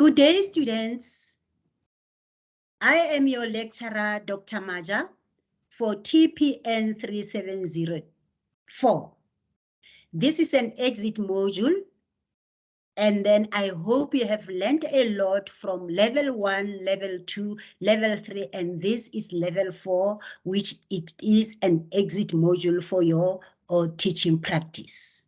Good day, students. I am your lecturer, Dr. Maja, for TPN3704. This is an exit module, and then I hope you have learned a lot from level 1, level 2, level 3, and this is level 4, which it is an exit module for your teaching practice.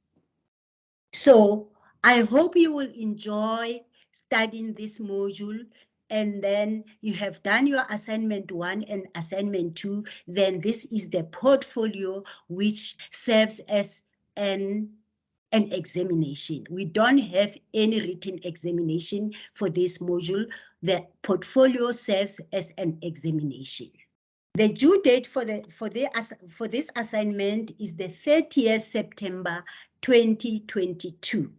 So I hope you will enjoy studying this module, and then you have done your assignment 1 and assignment 2, then this is the portfolio which serves as an examination. We don't have any written examination for this module. The portfolio serves as an examination. The due date for this assignment is the 30th September 2022.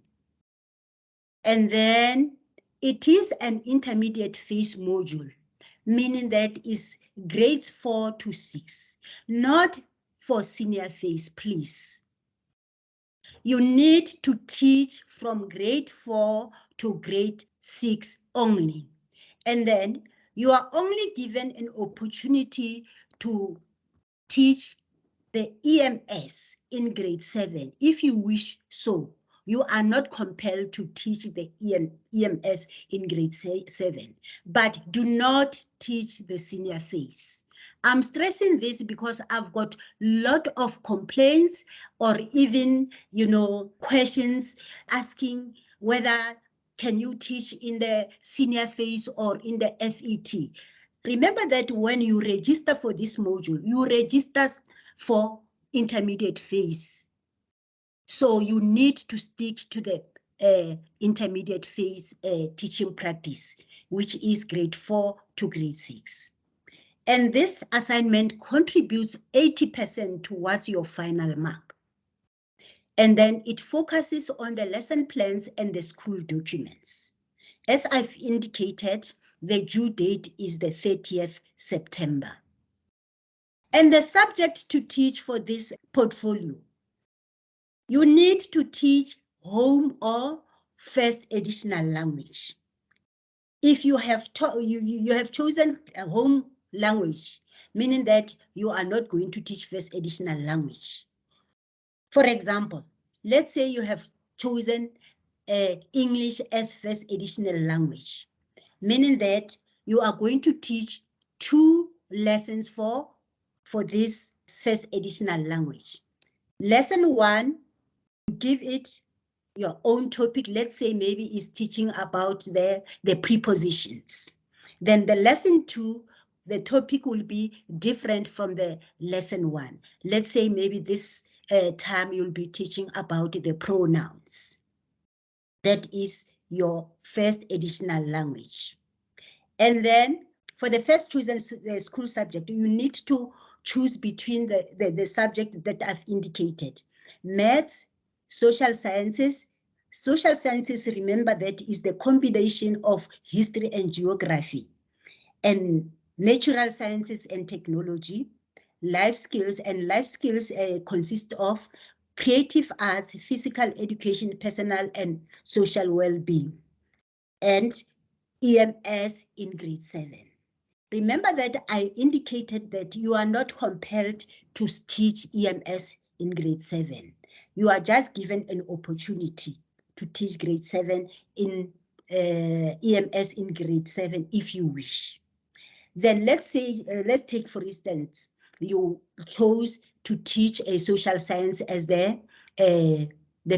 And then it is an intermediate phase module, meaning that is grades 4 to 6, not for senior phase, please. You need to teach from grade 4 to grade 6 only. And then you are only given an opportunity to teach the EMS in grade 7 if you wish so. You are not compelled to teach the EMS in grade 7, but do not teach the senior phase. I'm stressing this because I've got a lot of complaints or even, questions asking whether can you teach in the senior phase or in the FET. Remember that when you register for this module, you register for intermediate phase. So you need to stick to the intermediate phase teaching practice, which is grade 4 to grade 6. And this assignment contributes 80% towards your final mark. And then it focuses on the lesson plans and the school documents. As I've indicated, the due date is the 30th September. And the subject to teach for this portfolio, you need to teach home or first additional language. If you have you have chosen a home language, meaning that you are not going to teach first additional language. For example, let's say you have chosen English as first additional language, meaning that you are going to teach 2 lessons for this first additional language. Lesson 1, give it your own topic. Let's say maybe is teaching about the prepositions. Then the lesson 2, the topic will be different from the lesson 1. Let's say maybe this time you'll be teaching about the pronouns. That is your first additional language. And then for the first chosen school subject, you need to choose between the subject that I've indicated. Maths, social sciences. Social sciences, remember, that is the combination of history and geography. And natural sciences and technology. Life skills, and life skills consist of creative arts, physical education, personal and social well-being. And EMS in grade 7. Remember that I indicated that you are not compelled to teach EMS in grade 7. You are just given an opportunity to teach grade 7 in EMS in grade 7 if you wish. Then let's say, let's take for instance, you chose to teach a social science as the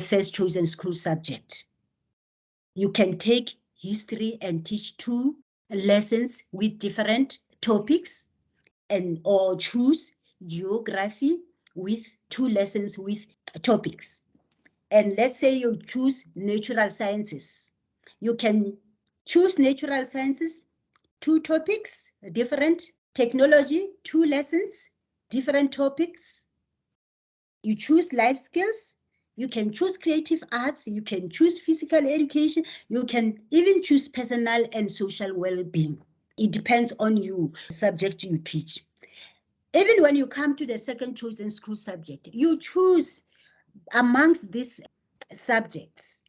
first chosen school subject. You can take history and teach 2 lessons with different topics, or choose geography with 2 lessons with topics. And let's say you choose natural sciences. You can choose natural sciences, 2 topics, different. Technology, 2 lessons, different topics. You choose life skills. You can choose creative arts, you can choose physical education, you can even choose personal and social well-being. It depends on you, subject you teach. Even when you come to the second chosen school subject, you choose amongst these subjects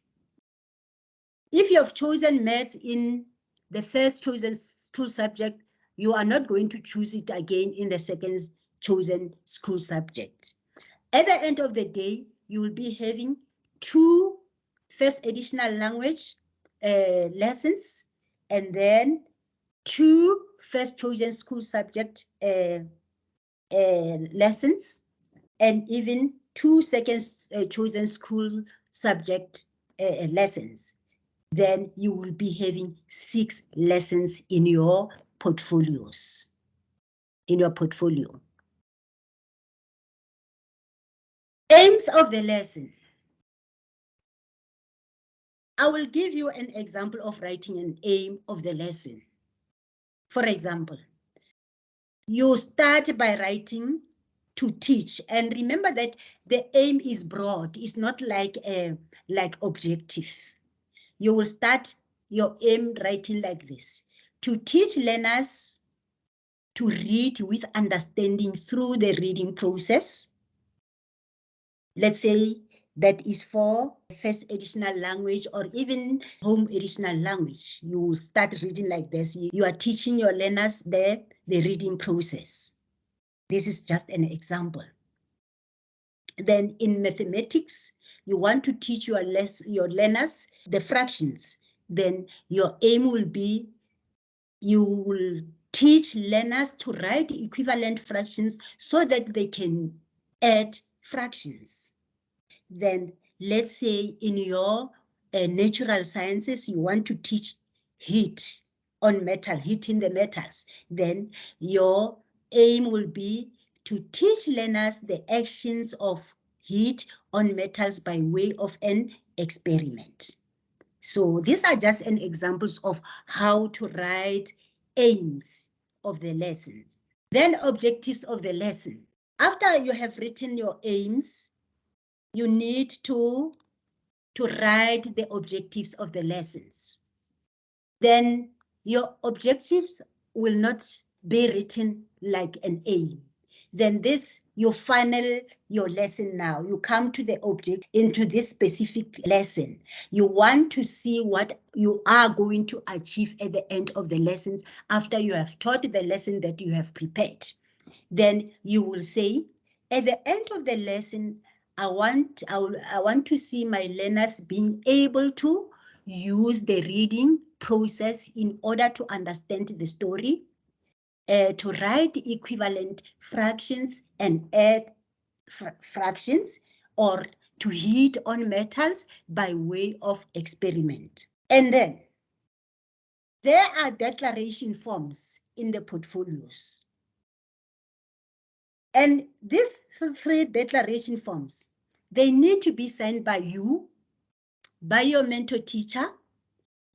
If you have chosen maths in the first chosen school subject, you are not going to choose it again in the second chosen school subject. At the end of the day, you will be having 2 first additional language lessons, and then 2 first chosen school subject lessons, and even 2 second chosen school subject lessons. Then you will be having 6 lessons in your portfolios, Aims of the lesson. I will give you an example of writing an aim of the lesson. For example, you start by writing to teach, and remember that the aim is broad. It's not like objective. You will start your aim writing like this: to teach learners to read with understanding through the reading process. Let's say that is for first additional language or even home additional language. You start reading like this. You are teaching your learners the reading process. This is just an example. Then in mathematics, you want to teach your learners the fractions. Then your aim will be, you will teach learners to write equivalent fractions so that they can add fractions. Then let's say in your natural sciences, you want to teach heat on metal, heating the metals. Then your aim will be to teach learners the actions of heat on metals by way of an experiment. So these are just an examples of how to write aims of the lesson. Then objectives of the lesson. After you have written your aims, you need to write the objectives of the lessons. Then your objectives will not be written like an aim. Then this, your lesson now. You come to the object into this specific lesson. You want to see what you are going to achieve at the end of the lessons after you have taught the lesson that you have prepared. Then you will say, at the end of the lesson, I want to see my learners being able to use the reading process in order to understand the story, to write equivalent fractions and add fractions, or to heat on metals by way of experiment. And then there are declaration forms in the portfolios. And these 3 declaration forms, they need to be signed by you, by your mentor teacher,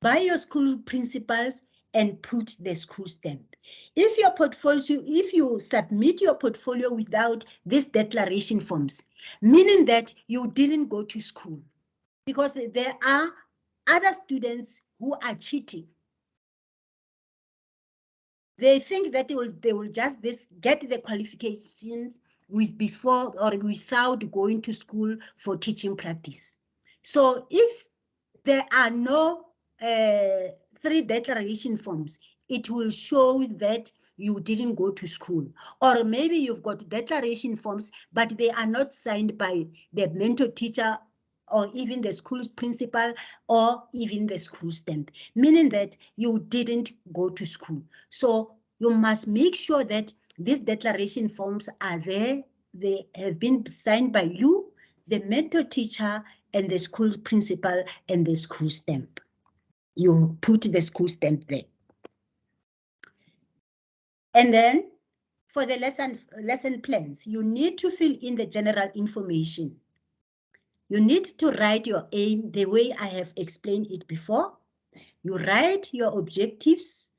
by your school principals, and put the school stamp. If you submit your portfolio without these declaration forms, meaning that you didn't go to school, because there are other students who are cheating. They think that they will just get the qualifications before or without going to school for teaching practice. So if there are no 3 declaration forms, it will show that you didn't go to school. Or maybe you've got declaration forms, but they are not signed by the mentor teacher or even the school's principal or even the school stamp, meaning that you didn't go to school. So you must make sure that these declaration forms are there. They have been signed by you, the mentor teacher, and the school principal, and the school stamp. You put the school stamp there. And then for the lesson plans, you need to fill in the general information. You need to write your aim the way I have explained it before. You write your objectives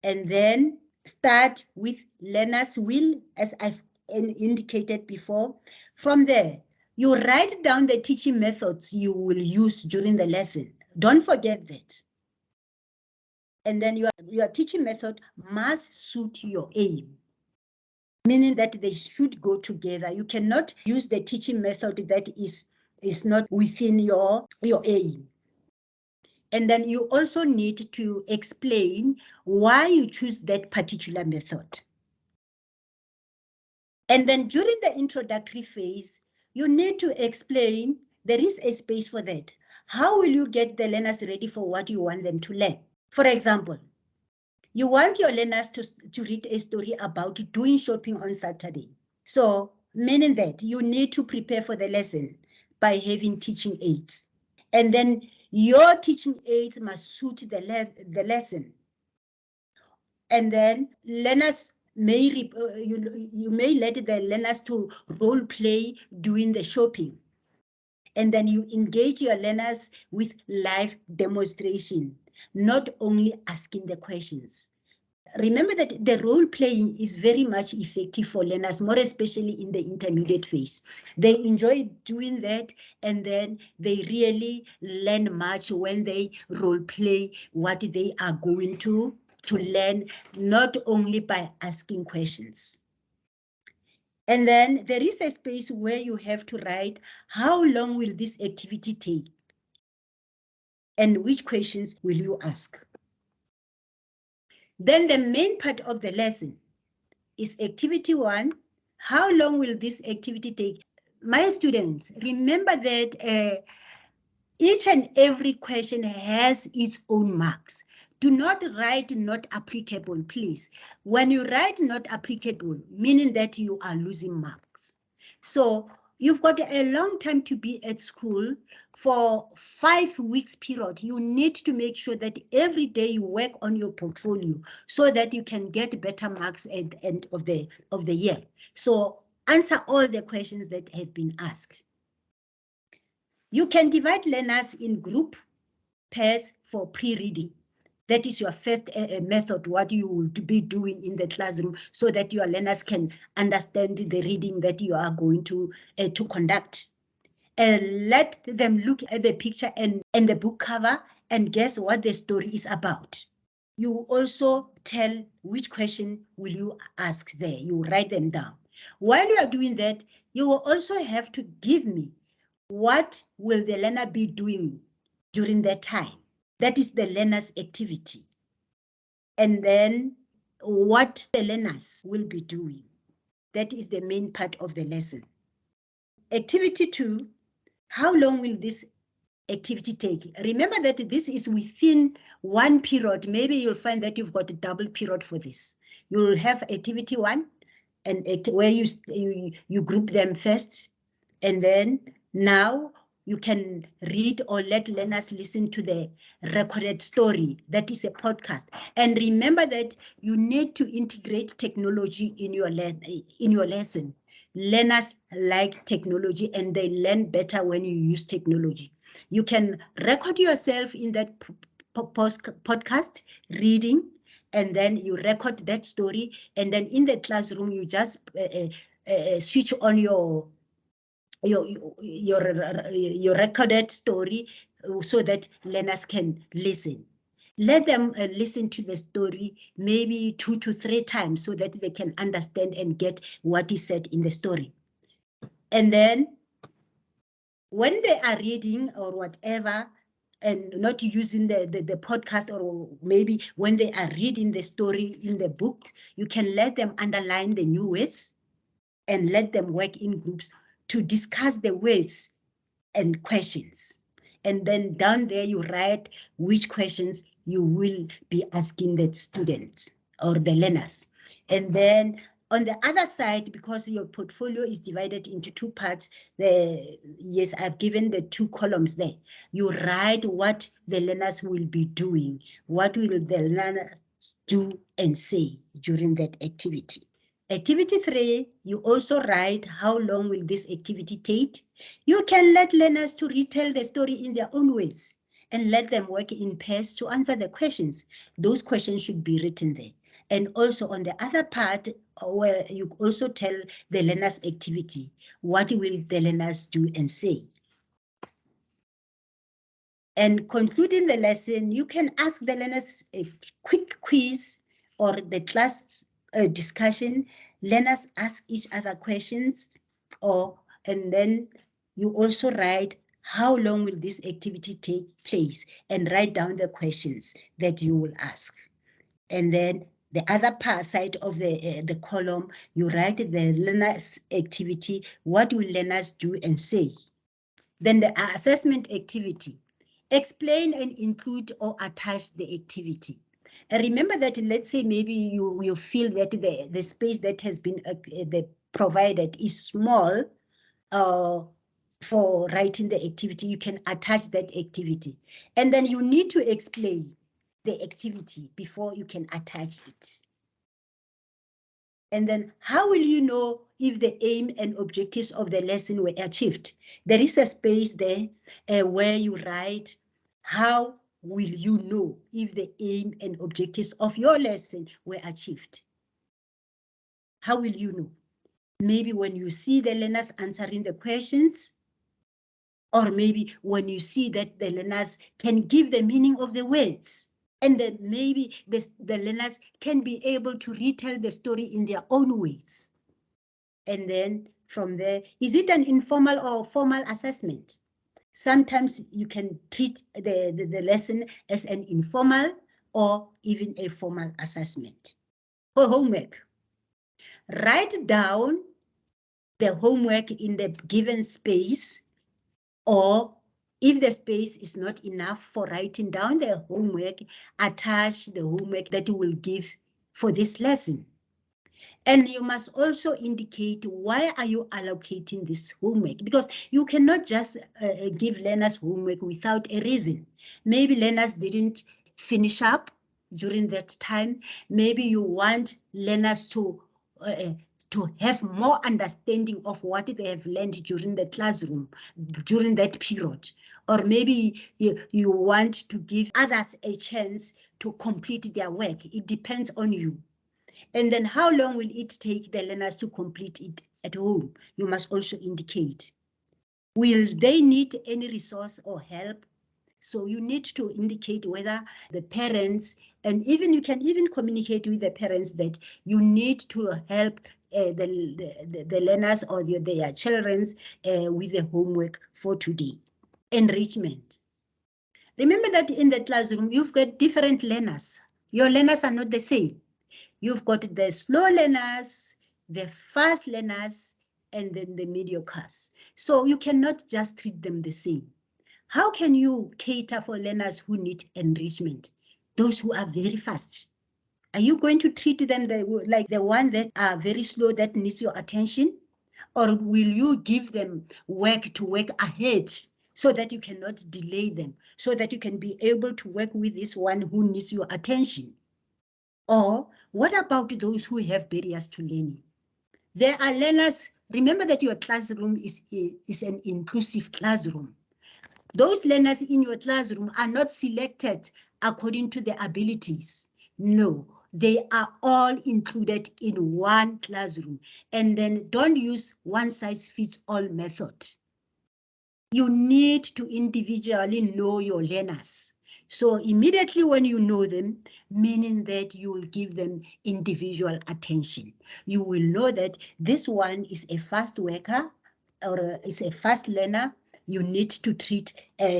and then start with learner's will, as I've indicated before. From there, you write down the teaching methods you will use during the lesson. Don't forget that. And then your teaching method must suit your aim, meaning that they should go together. You cannot use the teaching method that is not within your aim. And then you also need to explain why you choose that particular method. And then during the introductory phase, you need to explain there is a space for that. How will you get the learners ready for what you want them to learn? For example, you want your learners to read a story about doing shopping on Saturday. So, meaning that you need to prepare for the lesson by having teaching aids. And then your teaching aids must suit the lesson. And then learners may, you may let the learners to role play doing the shopping. And then you engage your learners with live demonstration, not only asking the questions. Remember that the role playing is very much effective for learners, more especially in the intermediate phase. They enjoy doing that, and then they really learn much when they role play what they are going to learn, not only by asking questions. And then there is a space where you have to write, how long will this activity take? And which questions will you ask? Then the main part of the lesson is activity 1. How long will this activity take? My students, remember that each and every question has its own marks. Do not write not applicable, please. When you write not applicable, meaning that you are losing marks. So you've got a long time to be at school. For 5 weeks period, you need to make sure that every day you work on your portfolio so that you can get better marks at the end of the year. So answer all the questions that have been asked. You can divide learners in group pairs for pre-reading. That is your first method, what you will be doing in the classroom so that your learners can understand the reading that you are going to conduct. And let them look at the picture and the book cover and guess what the story is about. You also tell which question will you ask there. You write them down. While you are doing that, you will also have to give me what will the learner be doing during that time. That is the learner's activity. And then what the learners will be doing. That is the main part of the lesson. Activity 2, how long will this activity take? Remember that this is within one period. Maybe you'll find that you've got a double period for this. You'll have activity 1 and where you group them first, and then now you can read or let learners listen to the recorded story. That is a podcast. And remember that you need to integrate technology in your lesson. Learners like technology and they learn better when you use technology. You can record yourself in that podcast reading, and then you record that story, and then in the classroom you just switch on your recorded story so that learners can listen. Let them listen to the story maybe 2 to 3 times so that they can understand and get what is said in the story. And then when they are reading or whatever, and not using the podcast, or maybe when they are reading the story in the book, you can let them underline the new words and let them work in groups to discuss the words and questions. And then down there, you write which questions you will be asking the students or the learners. And then on the other side, because your portfolio is divided into 2 parts, yes, I've given the 2 columns there. You write what the learners will be doing. What will the learners do and say during that activity? Activity 3, you also write how long will this activity take. You can let learners to retell the story in their own ways and let them work in pairs to answer the questions. Those questions should be written there. And also on the other part, where you also tell the learners activity, what will the learners do and say. And concluding the lesson, you can ask the learners a quick quiz or the class discussion. Learners ask each other questions, and then you also write how long will this activity take place, and write down the questions that you will ask. And then the other side of the column, you write the learner's activity. What will learners do and say? Then the assessment activity. Explain and include or attach the activity. And remember that, let's say maybe you feel that the space that has been provided is small for writing the activity. You can attach that activity. And then you need to explain the activity before you can attach it. And then how will you know if the aim and objectives of the lesson were achieved? There is a space there where you write, how will you know if the aim and objectives of your lesson were achieved? How will you know? Maybe when you see the learners answering the questions, or maybe when you see that the learners can give the meaning of the words. And then maybe the learners can be able to retell the story in their own ways. And then from there, is it an informal or formal assessment? Sometimes you can treat the lesson as an informal or even a formal assessment. For homework, write down the homework in the given space, or if the space is not enough for writing down the homework, attach the homework that you will give for this lesson. And you must also indicate why are you allocating this homework, because you cannot just give learners homework without a reason. Maybe learners didn't finish up during that time. Maybe you want learners to have more understanding of what they have learned during the classroom, during that period. Or maybe you want to give others a chance to complete their work. It depends on you. And then how long will it take the learners to complete it at home? You must also indicate. Will they need any resource or help? So you need to indicate whether the parents, and even you can even communicate with the parents that you need to help the learners or their children with the homework for today. Enrichment. Remember that in the classroom, you've got different learners. Your learners are not the same. You've got the slow learners, the fast learners, and then the mediocres. So you cannot just treat them the same. How can you cater for learners who need enrichment? Those who are very fast. Are you going to treat them like the one that are very slow that needs your attention? Or will you give them work to work ahead so that you cannot delay them, so that you can be able to work with this one who needs your attention? Or what about those who have barriers to learning? There are learners. Remember that your classroom is an inclusive classroom. Those learners in your classroom are not selected according to their abilities. No, they are all included in one classroom. And then don't use one size fits all method. You need to individually know your learners. So immediately when you know them, meaning that you will give them individual attention. You will know that this one is a fast worker or is a fast learner. You need to treat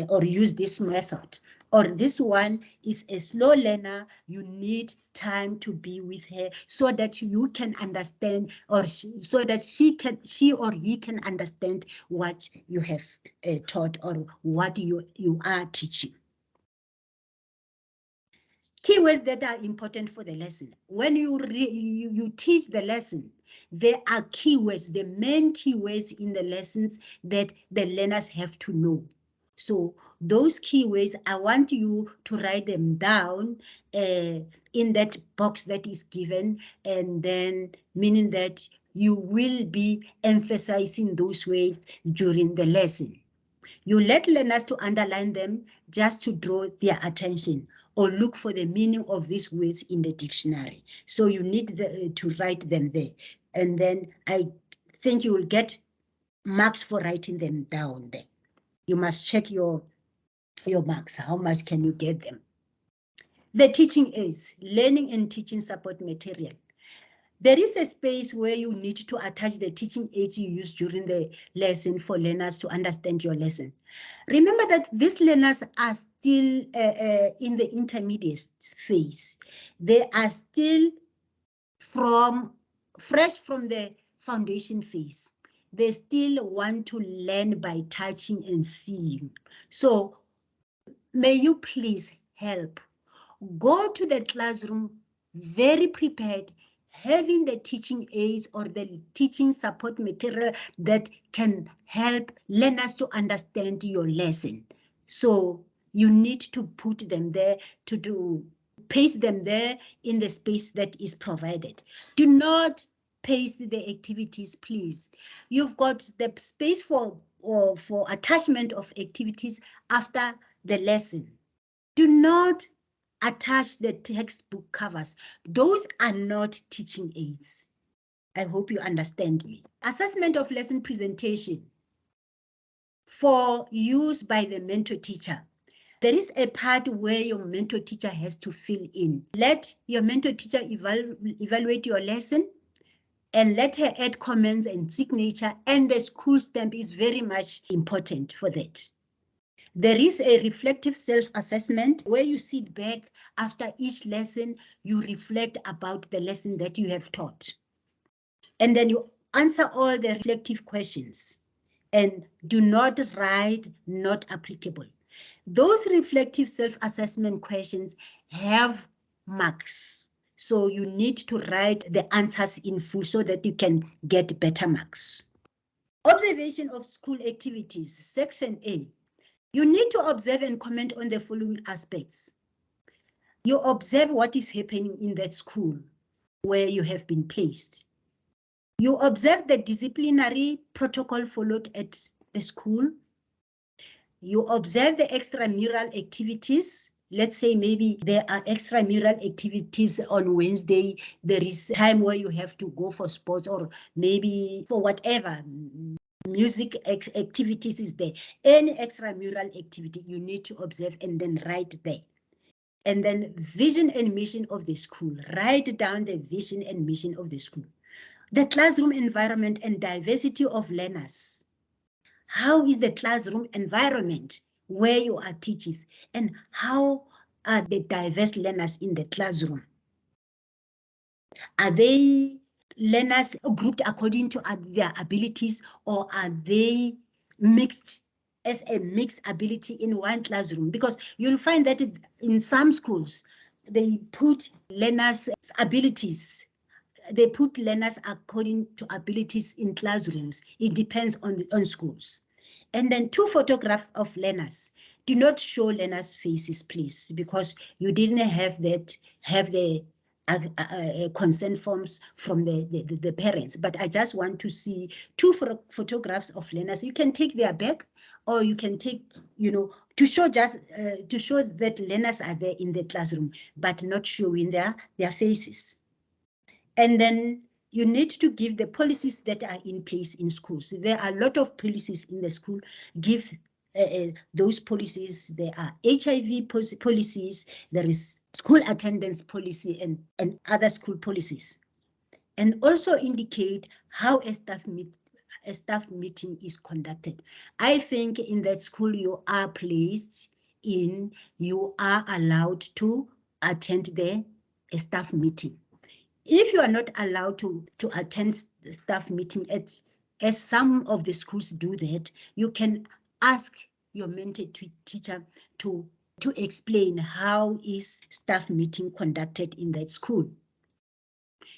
or use this method. Or this one is a slow learner. You need time to be with her so that you can understand, or so that she or he can understand what you have taught or what you are teaching. Keywords that are important for the lesson. When you teach the lesson, there are keywords, the main keywords in the lessons that the learners have to know. So those keywords, I want you to write them down in that box that is given, and then meaning that you will be emphasizing those words during the lesson. You let learners to underline them just to draw their attention, or look for the meaning of these words in the dictionary. So you need to write them there. And then I think you will get marks for writing them down there. You must check your marks. How much can you get them? The teaching aids, learning and teaching support material. There is a space where you need to attach the teaching aids you use during the lesson for learners to understand your lesson. Remember that these learners are still in the intermediate phase. They are still fresh from the foundation phase. They still want to learn by touching and seeing. So may you please help. Go to the classroom very prepared, having the teaching aids or the teaching support material that can help learners to understand your lesson. So you need to put them there to paste them there in the space that is provided. Do not paste the activities, please. You've got the space for attachment of activities after the lesson. Do not attach the textbook covers. Those are not teaching aids. I hope you understand me. Assessment of lesson presentation for use by the mentor teacher. There is a part where your mentor teacher has to fill in. Let your mentor teacher evaluate your lesson and let her add comments and signature, and the school stamp is very much important for that. There is a reflective self-assessment where you sit back after each lesson, you reflect about the lesson that you have taught. And then you answer all the reflective questions and do not write not applicable. Those reflective self-assessment questions have marks. So you need to write the answers in full so that you can get better marks. Observation of school activities, section A. You need to observe and comment on the following aspects. You observe what is happening in that school where you have been placed. You observe the disciplinary protocol followed at the school. You observe the extramural activities. Let's say maybe there are extramural activities on Wednesday. There is time where you have to go for sports or maybe for whatever. Music activities is there. Any extramural activity you need to observe and then write there. And then vision and mission of the school. Write down the vision and mission of the school. The classroom environment and diversity of learners. How is the classroom environment where you are teachers, and how are the diverse learners in the classroom? Are they learners grouped according to their abilities, or are they mixed as a mixed ability in one classroom? Because you'll find that in some schools, they put learners' abilities. They put learners according to abilities in classrooms. It depends on schools. And then 2 photographs of learners. Do not show learners' faces, please, because you didn't have the consent forms from the parents. But I just want to see 2 photographs of learners. You can take their back, or you can take, to show that learners are there in the classroom, but not showing their faces. And then you need to give the policies that are in place in schools. There are a lot of policies in the school. Give those policies. There are HIV policies. There is school attendance policy and other school policies. And also indicate how a staff meeting is conducted. I think in that school you are placed in, you are allowed to attend the staff meeting. If you are not allowed to attend the staff meeting, as some of the schools do that, you can ask your mentor teacher to explain how is staff meeting conducted in that school.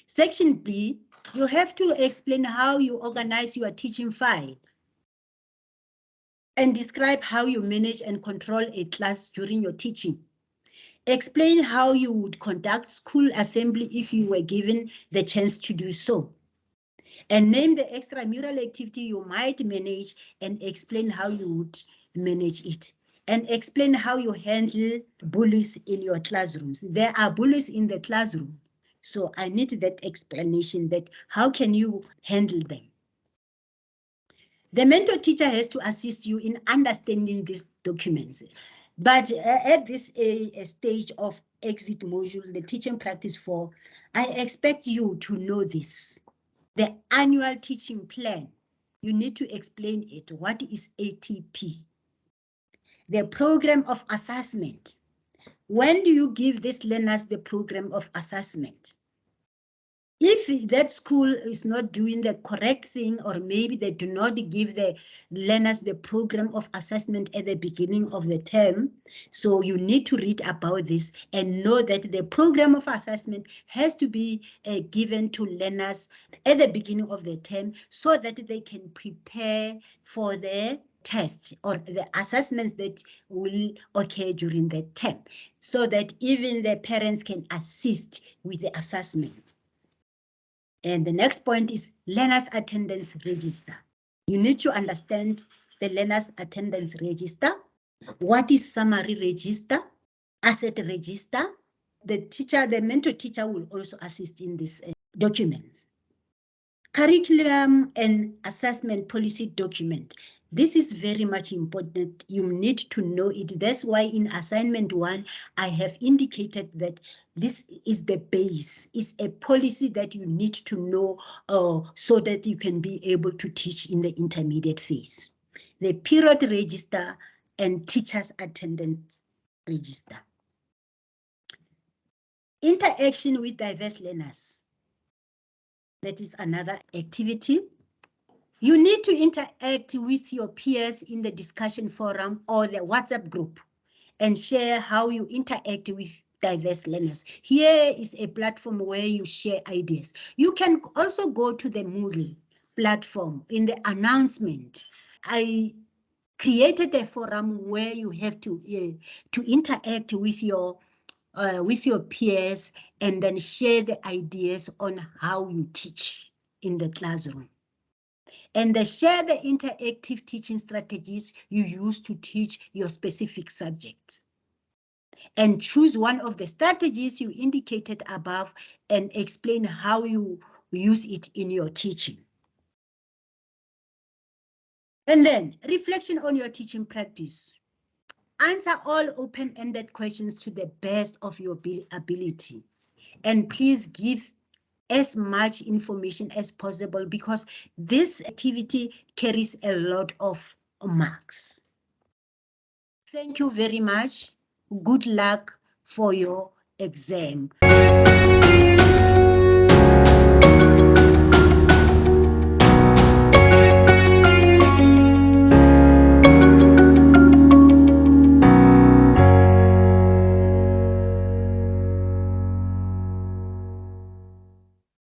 Section B, you have to explain how you organize your teaching file and describe how you manage and control a class during your teaching. Explain how you would conduct school assembly if you were given the chance to do so. And name the extramural activity you might manage and explain how you would manage it. And explain how you handle bullies in your classrooms. There are bullies in the classroom. So I need that explanation, that how can you handle them? The mentor teacher has to assist you in understanding these documents. But at this stage of exit module, the teaching practice 4, I expect you to know this. The annual teaching plan, you need to explain it. What is ATP? The program of assessment. When do you give these learners the program of assessment? If that school is not doing the correct thing, or maybe they do not give the learners the program of assessment at the beginning of the term, so you need to read about this and know that the program of assessment has to be given to learners at the beginning of the term so that they can prepare for the tests or the assessments that will occur during the term, so that even the parents can assist with the assessment. And the next point is learners attendance register. You need to understand the learners attendance register. What is summary register? Asset register. The teacher, the mentor teacher will also assist in these documents. Curriculum and assessment policy document. This is very much important. You need to know it. That's why in assignment 1, I have indicated that this is the base. It's a policy that you need to know so that you can be able to teach in the intermediate phase. The period register and teachers attendance register. Interaction with diverse learners. That is another activity. You need to interact with your peers in the discussion forum or the WhatsApp group and share how you interact with diverse learners. Here is a platform where you share ideas. You can also go to the Moodle platform. In the announcement, I created a forum where you have to interact with your peers and then share the ideas on how you teach in the classroom. And share the interactive teaching strategies you use to teach your specific subjects. And choose one of the strategies you indicated above and explain how you use it in your teaching. And then reflection on your teaching practice. Answer all open-ended questions to the best of your ability. And please give as much information as possible because this activity carries a lot of marks. Thank you very much. Good luck for your exam.